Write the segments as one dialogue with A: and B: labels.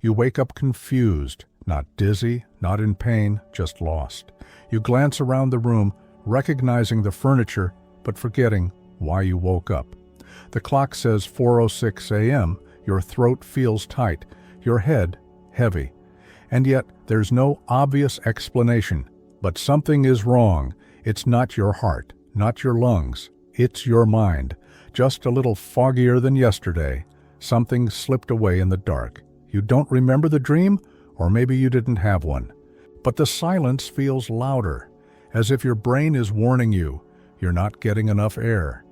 A: You wake up confused, not dizzy, not in pain, just lost. You glance around the room, recognizing the furniture, but forgetting why you woke up. The clock says 4:06 a.m., your throat feels tight, your head heavy. And yet, there's no obvious explanation. But something is wrong. It's not your heart, not your lungs. It's your mind, just a little foggier than yesterday. Something slipped away in the dark. You don't remember the dream, or maybe you didn't have one. But the silence feels louder, as if your brain is warning you you're not getting enough air.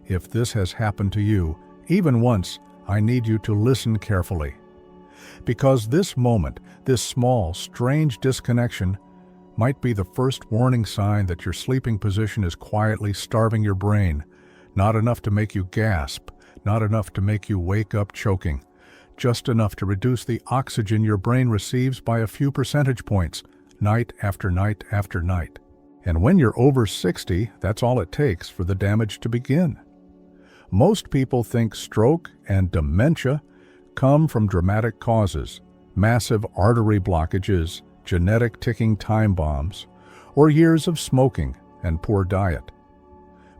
A: If this has happened to you, even once, I need you to listen carefully. Because this moment, this small, strange disconnection, might be the first warning sign that your sleeping position is quietly starving your brain. Not enough to make you gasp, not enough to make you wake up choking, just enough to reduce the oxygen your brain receives by a few percentage points, night after night after night. And when you're over 60, that's all it takes for the damage to begin. Most people think stroke and dementia come from dramatic causes, massive artery blockages, genetic ticking time bombs, or years of smoking and poor diet.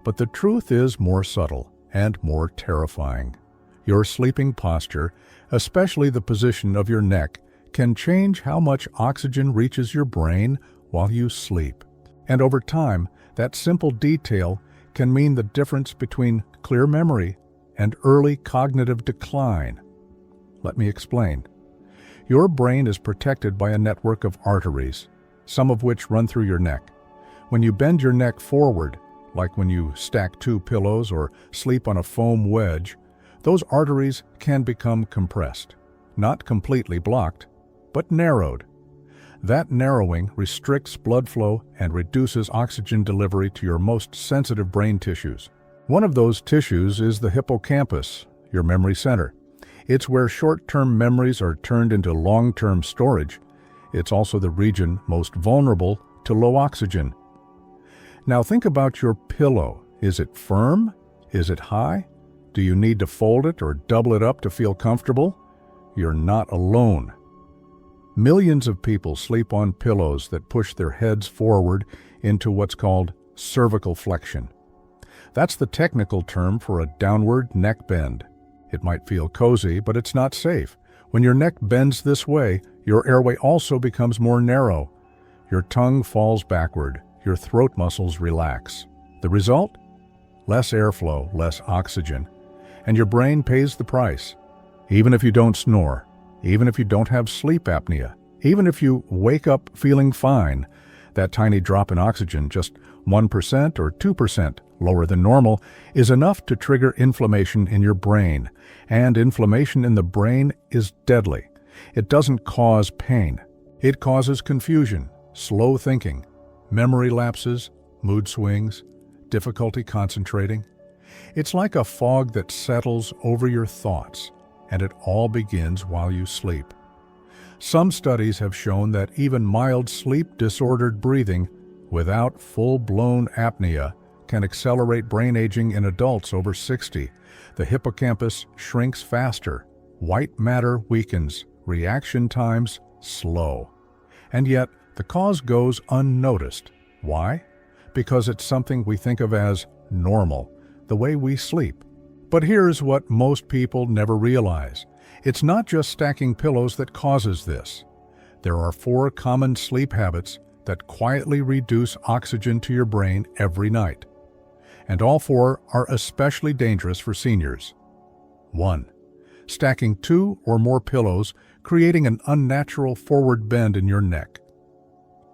A: But the truth is more subtle and more terrifying. Your sleeping posture, especially the position of your neck, can change how much oxygen reaches your brain while you sleep. And over time, that simple detail can mean the difference between clear memory and early cognitive decline. Let me explain. Your brain is protected by a network of arteries, some of which run through your neck. When you bend your neck forward, like when you stack two pillows or sleep on a foam wedge, those arteries can become compressed, not completely blocked, but narrowed. That narrowing restricts blood flow and reduces oxygen delivery to your most sensitive brain tissues. One of those tissues is the hippocampus, your memory center. It's where short-term memories are turned into long-term storage. It's also the region most vulnerable to low oxygen. Now think about your pillow. Is it firm? Is it high? Do you need to fold it or double it up to feel comfortable? You're not alone. Millions of people sleep on pillows that push their heads forward into what's called cervical flexion. That's the technical term for a downward neck bend. It might feel cozy, but it's not safe. When your neck bends this way, your airway also becomes more narrow. Your tongue falls backward. Your throat muscles relax. The result? Less airflow, less oxygen. And your brain pays the price. Even if you don't snore, even if you don't have sleep apnea, even if you wake up feeling fine, that tiny drop in oxygen, just 1% or 2% lower than normal, is enough to trigger inflammation in your brain. And inflammation in the brain is deadly. It doesn't cause pain. It causes confusion, slow thinking, memory lapses, mood swings, difficulty concentrating. It's like a fog that settles over your thoughts, and it all begins while you sleep. Some studies have shown that even mild sleep-disordered breathing without full-blown apnea can accelerate brain aging in adults over 60. The hippocampus shrinks faster, white matter weakens, reaction times slow. And yet, the cause goes unnoticed. Why? Because it's something we think of as normal, the way we sleep. But here's what most people never realize. It's not just stacking pillows that causes this. There are 4 common sleep habits that quietly reduce oxygen to your brain every night. And all 4 are especially dangerous for seniors. 1. Stacking 2 or more pillows, creating an unnatural forward bend in your neck.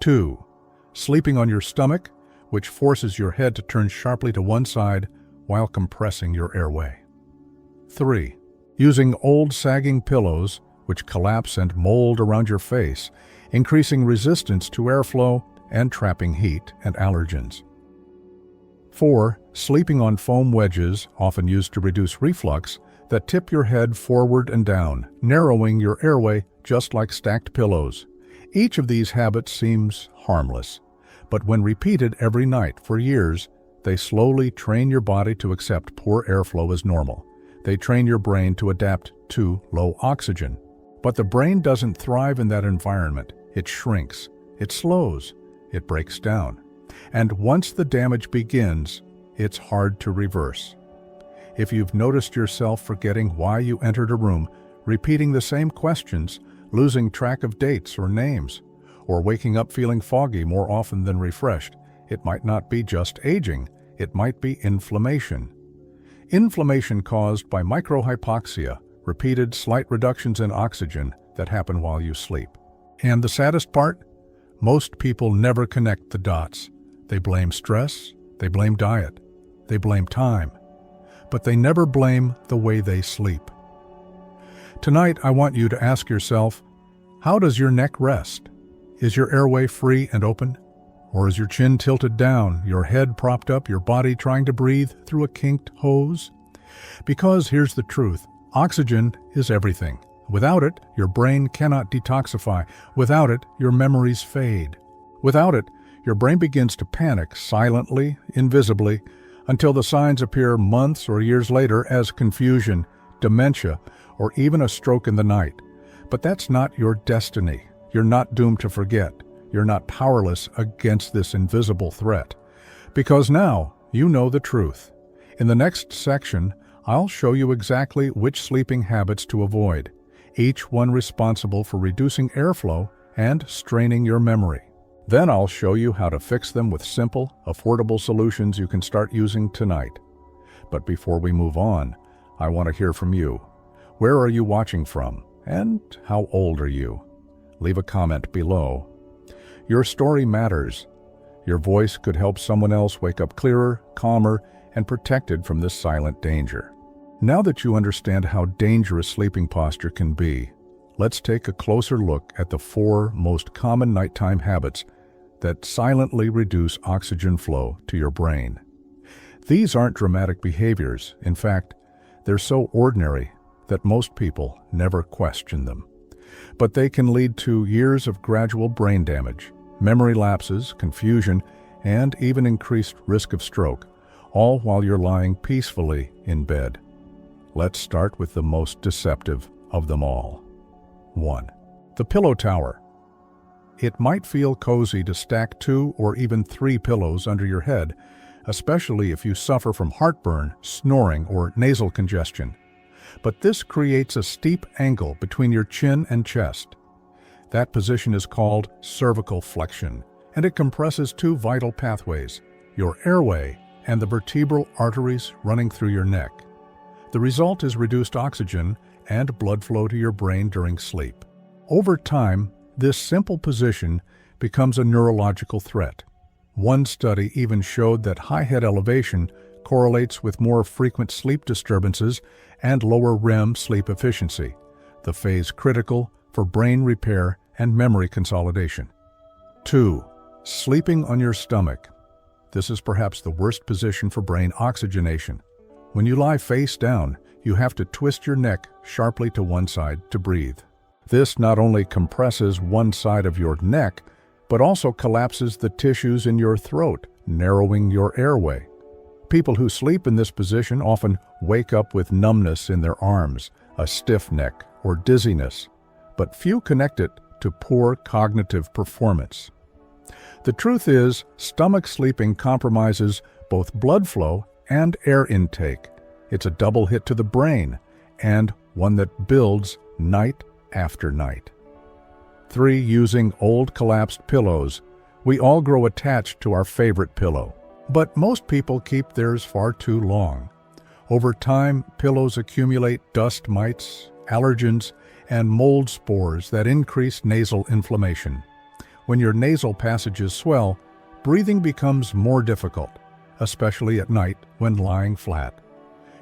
A: 2. Sleeping on your stomach, which forces your head to turn sharply to one side while compressing your airway. 3. Using old sagging pillows, which collapse and mold around your face, increasing resistance to airflow and trapping heat and allergens. 4. Sleeping on foam wedges, often used to reduce reflux, that tip your head forward and down, narrowing your airway just like stacked pillows. Each of these habits seems harmless, but when repeated every night for years, they slowly train your body to accept poor airflow as normal. They train your brain to adapt to low oxygen. But the brain doesn't thrive in that environment. It shrinks, it slows, it breaks down. And once the damage begins, it's hard to reverse. If you've noticed yourself forgetting why you entered a room, repeating the same questions, losing track of dates or names, or waking up feeling foggy more often than refreshed, it might not be just aging, it might be inflammation. Inflammation caused by microhypoxia, repeated slight reductions in oxygen that happen while you sleep. And the saddest part? Most people never connect the dots. They blame stress, they blame diet, they blame time, but they never blame the way they sleep. Tonight, I want you to ask yourself, how does your neck rest? Is your airway free and open? Or is your chin tilted down, your head propped up, your body trying to breathe through a kinked hose? Because here's the truth, oxygen is everything. Without it, your brain cannot detoxify. Without it, your memories fade. Without it, your brain begins to panic silently, invisibly, until the signs appear months or years later as confusion, dementia, or even a stroke in the night. But that's not your destiny. You're not doomed to forget. You're not powerless against this invisible threat. Because now you know the truth. In the next section, I'll show you exactly which sleeping habits to avoid, each one responsible for reducing airflow and straining your memory. Then I'll show you how to fix them with simple, affordable solutions you can start using tonight. But before we move on, I want to hear from you. Where are you watching from? And how old are you? Leave a comment below. Your story matters. Your voice could help someone else wake up clearer, calmer, and protected from this silent danger. Now that you understand how dangerous sleeping posture can be, let's take a closer look at the 4 most common nighttime habits that silently reduce oxygen flow to your brain. These aren't dramatic behaviors. In fact, they're so ordinary that most people never question them. But they can lead to years of gradual brain damage, memory lapses, confusion, and even increased risk of stroke, all while you're lying peacefully in bed. Let's start with the most deceptive of them all. 1. The pillow tower. It might feel cozy to stack 2 or even 3 pillows under your head, especially if you suffer from heartburn, snoring, or nasal congestion. But this creates a steep angle between your chin and chest. That position is called cervical flexion, and it compresses 2 vital pathways, your airway and the vertebral arteries running through your neck. The result is reduced oxygen and blood flow to your brain during sleep. Over time, this simple position becomes a neurological threat. One study even showed that high head elevation correlates with more frequent sleep disturbances and lower REM sleep efficiency, the phase critical for brain repair and memory consolidation. 2. Sleeping on your stomach. This is perhaps the worst position for brain oxygenation. When you lie face down, you have to twist your neck sharply to one side to breathe. This not only compresses one side of your neck, but also collapses the tissues in your throat, narrowing your airway. People who sleep in this position often wake up with numbness in their arms, a stiff neck, or dizziness, but few connect it to poor cognitive performance. The truth is, stomach sleeping compromises both blood flow and air intake. It's a double hit to the brain, and one that builds night after night. 3. Using old collapsed pillows. We all grow attached to our favorite pillow, but most people keep theirs far too long. Over time, pillows accumulate dust mites, allergens, and mold spores that increase nasal inflammation. When your nasal passages swell, breathing becomes more difficult, especially at night when lying flat.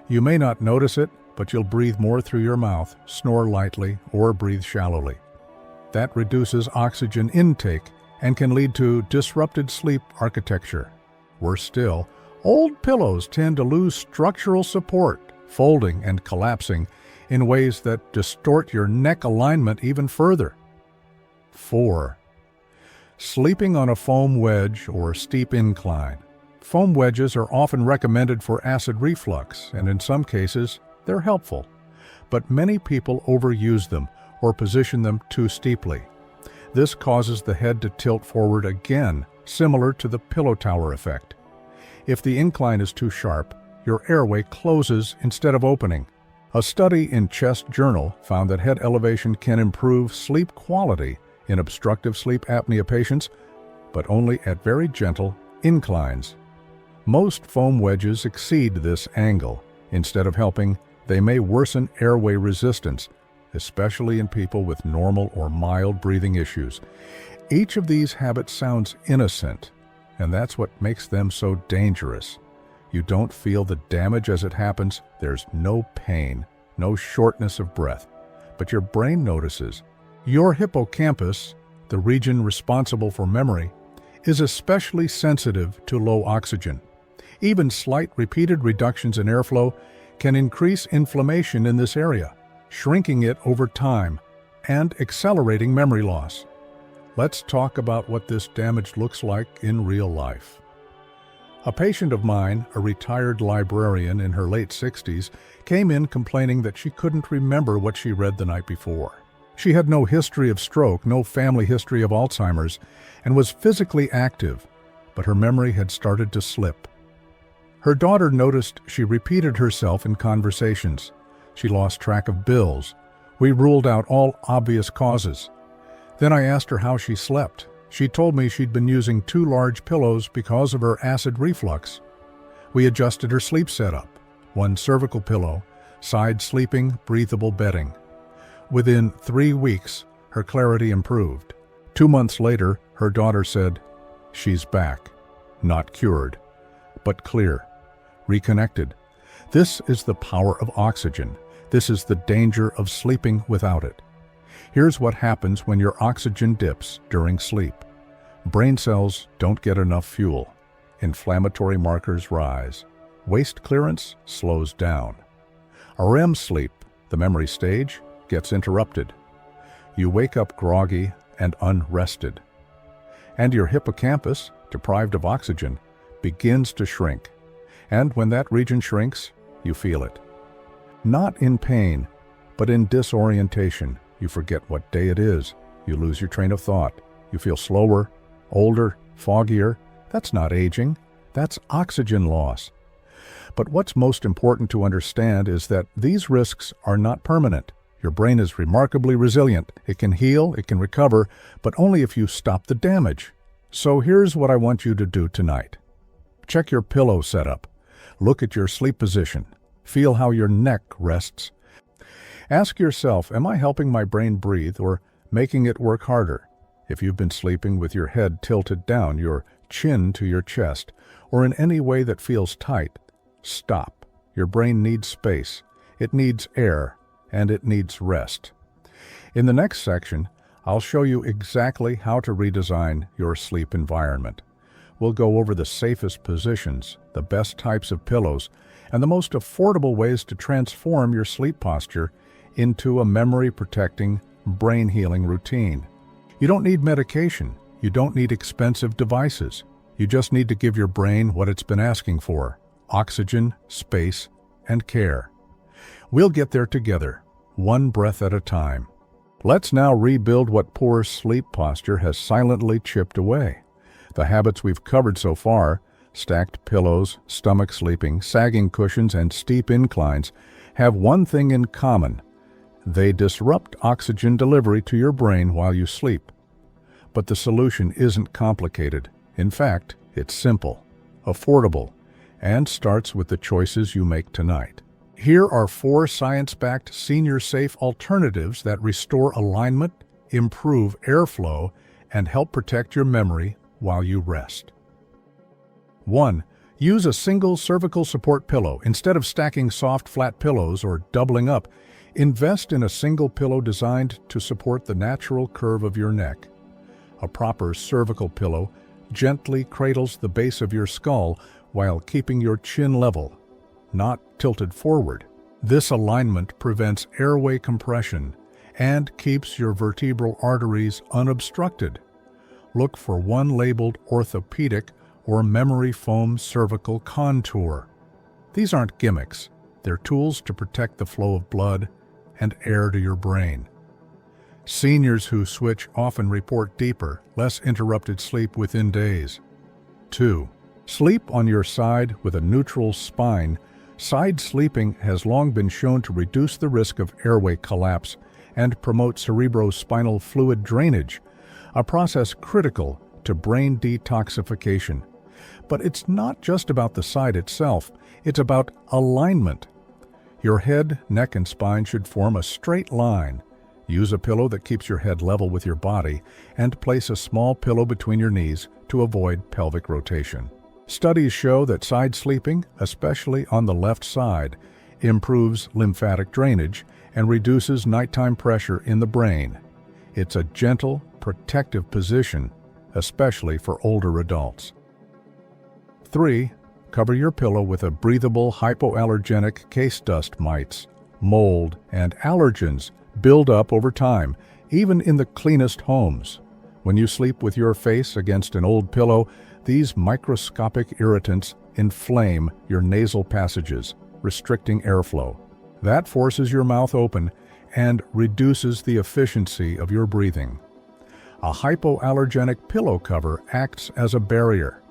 A: You may not notice it, but you'll breathe more through your mouth, snore lightly, or breathe shallowly. That reduces oxygen intake and can lead to disrupted sleep architecture. Worse still, old pillows tend to lose structural support, folding and collapsing in ways that distort your neck alignment even further. 4. Sleeping on a foam wedge or steep incline. Foam wedges are often recommended for acid reflux, and in some cases, they're helpful. But many people overuse them, or position them too steeply. This causes the head to tilt forward again, similar to the pillow tower effect. If the incline is too sharp, your airway closes instead of opening. A study in Chest Journal found that head elevation can improve sleep quality in obstructive sleep apnea patients, but only at very gentle inclines. Most foam wedges exceed this angle. Instead of helping, they may worsen airway resistance, especially in people with normal or mild breathing issues. Each of these habits sounds innocent, and that's what makes them so dangerous. You don't feel the damage as it happens. There's no pain, no shortness of breath, but your brain notices. Your hippocampus, the region responsible for memory, is especially sensitive to low oxygen. Even slight repeated reductions in airflow can increase inflammation in this area, shrinking it over time and accelerating memory loss. Let's talk about what this damage looks like in real life. A patient of mine, a retired librarian in her late 60s, came in complaining that she couldn't remember what she read the night before. She had no history of stroke, no family history of Alzheimer's, and was physically active, but her memory had started to slip. Her daughter noticed she repeated herself in conversations. She lost track of bills. We ruled out all obvious causes. Then I asked her how she slept. She told me she'd been using 2 large pillows because of her acid reflux. We adjusted her sleep setup, 1 cervical pillow, side sleeping, breathable bedding. Within 3 weeks, her clarity improved. 2 months later, her daughter said, "She's back, not cured, but clear, reconnected." This is the power of oxygen. This is the danger of sleeping without it. Here's what happens when your oxygen dips during sleep. Brain cells don't get enough fuel. Inflammatory markers rise. Waste clearance slows down. REM sleep, the memory stage, gets interrupted. You wake up groggy and unrested. And your hippocampus, deprived of oxygen, begins to shrink. And when that region shrinks, you feel it. Not in pain, but in disorientation. You forget what day it is. You lose your train of thought. You feel slower, older, foggier. That's not aging. That's oxygen loss. But what's most important to understand is that these risks are not permanent. Your brain is remarkably resilient. It can heal, it can recover, but only if you stop the damage. So here's what I want you to do tonight. Check your pillow setup. Look at your sleep position. Feel how your neck rests. Ask yourself, am I helping my brain breathe or making it work harder? If you've been sleeping with your head tilted down, your chin to your chest, or in any way that feels tight, stop. Your brain needs space. It needs air, and it needs rest. In the next section, I'll show you exactly how to redesign your sleep environment. We'll go over the safest positions, the best types of pillows, and the most affordable ways to transform your sleep posture into a memory-protecting, brain-healing routine. You don't need medication. You don't need expensive devices. You just need to give your brain what it's been asking for: oxygen, space, and care. We'll get there together, one breath at a time. Let's now rebuild what poor sleep posture has silently chipped away. The habits we've covered so far, stacked pillows, stomach sleeping, sagging cushions, and steep inclines, have one thing in common. They disrupt oxygen delivery to your brain while you sleep. But the solution isn't complicated. In fact, it's simple, affordable, and starts with the choices you make tonight. Here are 4 science-backed, senior-safe alternatives that restore alignment, improve airflow, and help protect your memory while you rest. 1. Use a single cervical support pillow. Instead of stacking soft, flat pillows or doubling up, invest in a single pillow designed to support the natural curve of your neck. A proper cervical pillow gently cradles the base of your skull while keeping your chin level, not tilted forward. This alignment prevents airway compression and keeps your vertebral arteries unobstructed. Look for one labeled orthopedic or memory foam cervical contour. These aren't gimmicks. They're tools to protect the flow of blood and air to your brain. Seniors who switch often report deeper, less interrupted sleep within days. 2. Sleep on your side with a neutral spine. Side sleeping has long been shown to reduce the risk of airway collapse and promote cerebrospinal fluid drainage, a process critical to brain detoxification. But it's not just about the side itself, it's about alignment. Your head, neck, and spine should form a straight line. Use a pillow that keeps your head level with your body, and place a small pillow between your knees to avoid pelvic rotation. Studies show that side sleeping, especially on the left side, improves lymphatic drainage and reduces nighttime pressure in the brain. It's a gentle, protective position, especially for older adults. 3. Cover your pillow with a breathable hypoallergenic case. Dust mites, mold, and allergens build up over time, even in the cleanest homes. When you sleep with your face against an old pillow, these microscopic irritants inflame your nasal passages, restricting airflow. That forces your mouth open and reduces the efficiency of your breathing. A hypoallergenic pillow cover acts as a barrier.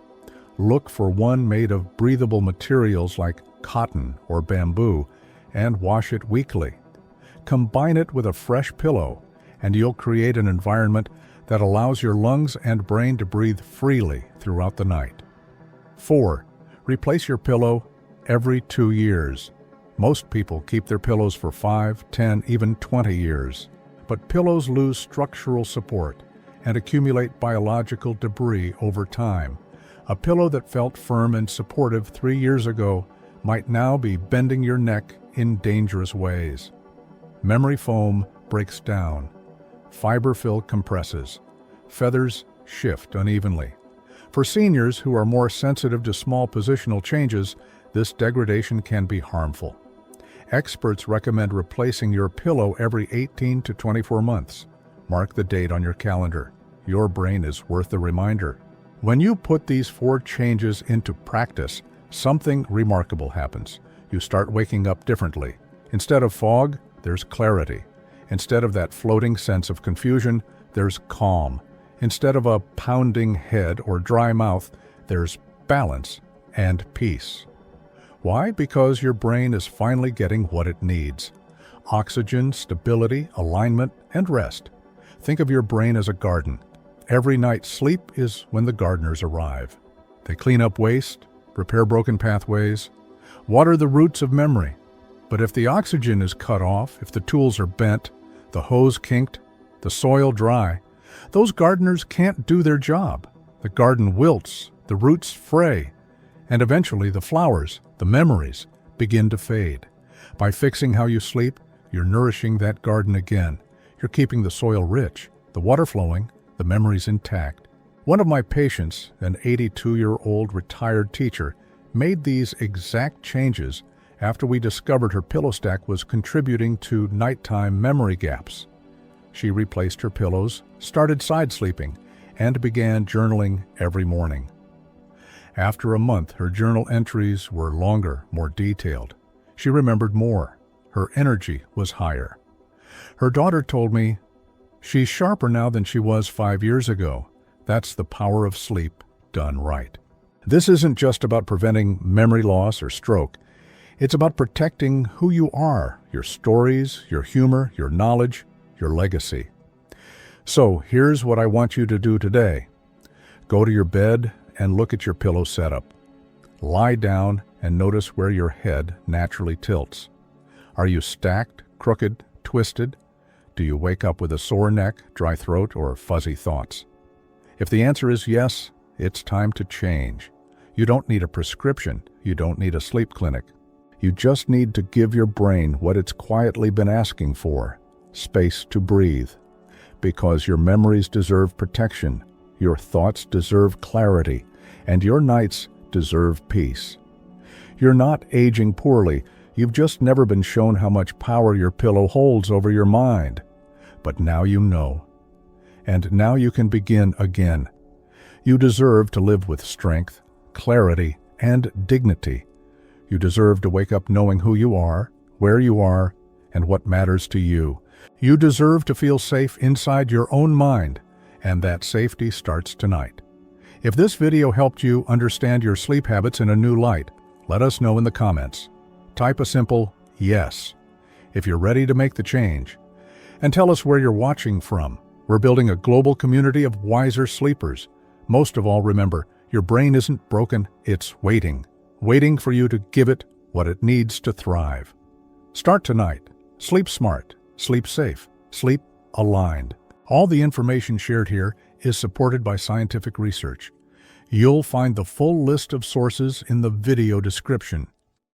A: Look for one made of breathable materials like cotton or bamboo and wash it weekly. Combine it with a fresh pillow, and you'll create an environment that allows your lungs and brain to breathe freely throughout the night. 4. Replace your pillow every 2 years. Most people keep their pillows for 5, 10, even 20 years. But pillows lose structural support and accumulate biological debris over time. A pillow that felt firm and supportive 3 years ago might now be bending your neck in dangerous ways. Memory foam breaks down. Fiber fill compresses. Feathers shift unevenly. For seniors who are more sensitive to small positional changes, this degradation can be harmful. Experts recommend replacing your pillow every 18 to 24 months. Mark the date on your calendar. Your brain is worth the reminder. When you put these 4 changes into practice, something remarkable happens. You start waking up differently. Instead of fog, there's clarity. Instead of that floating sense of confusion, there's calm. Instead of a pounding head or dry mouth, there's balance and peace. Why? Because your brain is finally getting what it needs: oxygen, stability, alignment, and rest. Think of your brain as a garden. Every night's sleep is when the gardeners arrive. They clean up waste, repair broken pathways, water the roots of memory. But if the oxygen is cut off, if the tools are bent, the hose kinked, the soil dry, those gardeners can't do their job. The garden wilts, the roots fray, and eventually the flowers, the memories, begin to fade. By fixing how you sleep, you're nourishing that garden again. You're keeping the soil rich, the water flowing, the memories intact. One of my patients, an 82-year-old retired teacher, made these exact changes after we discovered her pillow stack was contributing to nighttime memory gaps. She replaced her pillows, started side sleeping, and began journaling every morning. After a month, her journal entries were longer, more detailed. She remembered more. Her energy was higher. Her daughter told me, "She's sharper now than she was 5 years ago." That's the power of sleep done right. This isn't just about preventing memory loss or stroke. It's about protecting who you are, your stories, your humor, your knowledge, your legacy. So here's what I want you to do today. Go to your bed and look at your pillow setup. Lie down and notice where your head naturally tilts. Are you stacked, crooked, twisted? Do you wake up with a sore neck, dry throat, or fuzzy thoughts? If the answer is yes, it's time to change. You don't need a prescription. You don't need a sleep clinic. You just need to give your brain what it's quietly been asking for: space to breathe. Because your memories deserve protection, your thoughts deserve clarity, and your nights deserve peace. You're not aging poorly. You've just never been shown how much power your pillow holds over your mind. But now you know. And now you can begin again. You deserve to live with strength, clarity, and dignity. You deserve to wake up knowing who you are, where you are, and what matters to you. You deserve to feel safe inside your own mind, and that safety starts tonight. If this video helped you understand your sleep habits in a new light, let us know in the comments. Type a simple yes if you're ready to make the change. And tell us where you're watching from. We're building a global community of wiser sleepers. Most of all, remember, your brain isn't broken, it's waiting for you to give it what it needs to thrive. Start tonight. Sleep smart, sleep safe, sleep aligned. All the information shared here is supported by scientific research. You'll find the full list of sources in the video description.